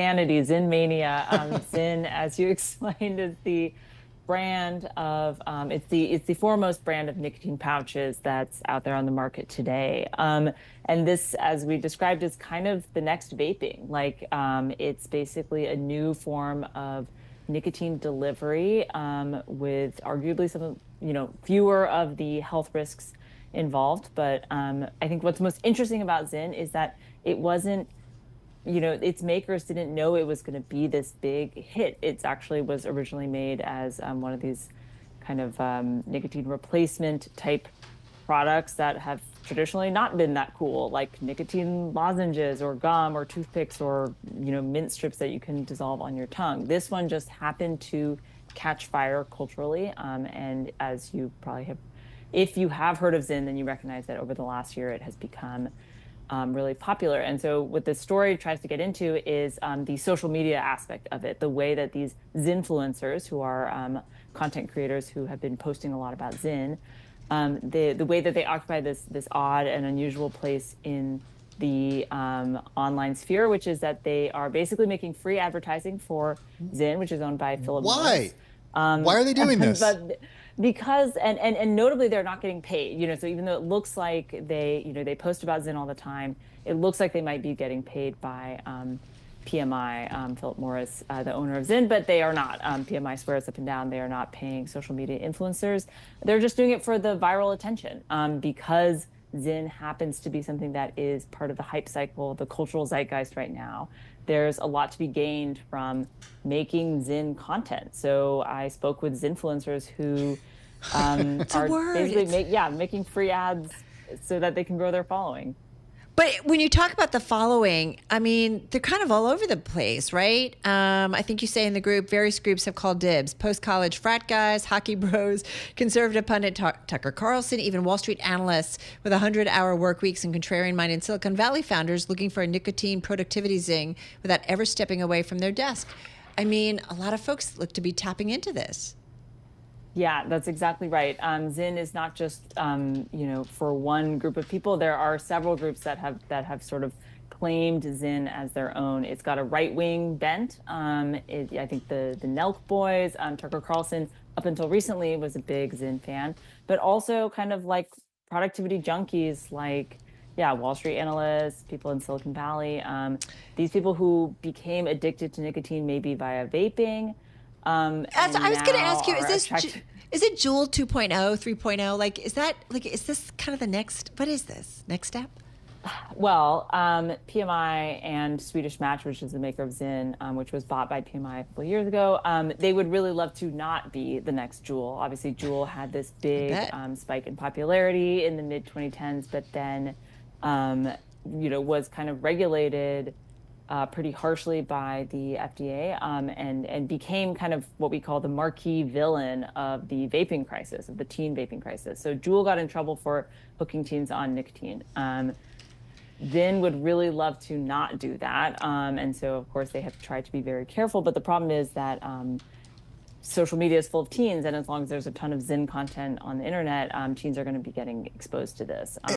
Insanity, Zyn mania. Zyn, as you explained, is the brand of it's the foremost brand of nicotine pouches that's out there on the market today. And this, as we described, is kind of the next vaping. Like it's basically a new form of nicotine delivery with arguably some of, fewer of the health risks involved. But I think what's most interesting about Zyn is that it wasn't, its makers didn't know it was going to be this big hit. It actually was originally made as one of these kind of nicotine replacement type products that have traditionally not been that cool, like nicotine lozenges or gum or toothpicks or, mint strips that you can dissolve on your tongue. This one just happened to catch fire culturally. And as you probably have, if you have heard of Zyn, then you recognize that over the last year, it has become really popular. And so what this story tries to get into is the social media aspect of it, the way that these Zynfluencers, who are content creators who have been posting a lot about Zyn, the way that they occupy this odd and unusual place in the online sphere, which is that they are basically making free advertising for Zyn, which is owned by Philip Morris. Why are they doing this? Because and notably they're not getting paid, so even though it looks like they post about Zyn all the time, it looks like they might be getting paid by PMI, Philip Morris, the owner of Zyn, but they are not. PMI swears up and down they are not paying social media influencers. They're just doing it for the viral attention because Zyn happens to be something that is part of the hype cycle, the cultural zeitgeist right now. There's a lot to be gained from making Zyn content. So I spoke with Zynfluencers who are basically making free ads so that they can grow their following. But when you talk about the following, I mean, they're kind of all over the place, right? I think you say in the group, various groups have called dibs. Post-college frat guys, hockey bros, conservative pundit Tucker Carlson, even Wall Street analysts with 100-hour work weeks and contrarian-minded Silicon Valley founders looking for a nicotine productivity zing without ever stepping away from their desk. I mean, a lot of folks look to be tapping into this. Yeah, that's exactly right. Zyn is not just, for one group of people. There are several groups that have sort of claimed Zyn as their own. It's got a right-wing bent. I think the Nelk boys, Tucker Carlson, up until recently was a big Zyn fan, but also kind of like productivity junkies, like Wall Street analysts, people in Silicon Valley. These people who became addicted to nicotine maybe via vaping. As I was going to ask you, is it Juul 2.0, 3.0? Is this kind of the next, what is this, next step? Well, PMI and Swedish Match, which is the maker of Zyn, which was bought by PMI a couple of years ago, they would really love to not be the next Juul. Obviously, Juul had this big spike in popularity in the mid-2010s, but then, was kind of regulated pretty harshly by the FDA and became kind of what we call the marquee villain of the vaping crisis, of the teen vaping crisis. So Juul got in trouble for hooking teens on nicotine. Zyn would really love to not do that. And so, of course, they have tried to be very careful. But the problem is that social media is full of teens. And as long as there's a ton of Zyn content on the internet, teens are going to be getting exposed to this.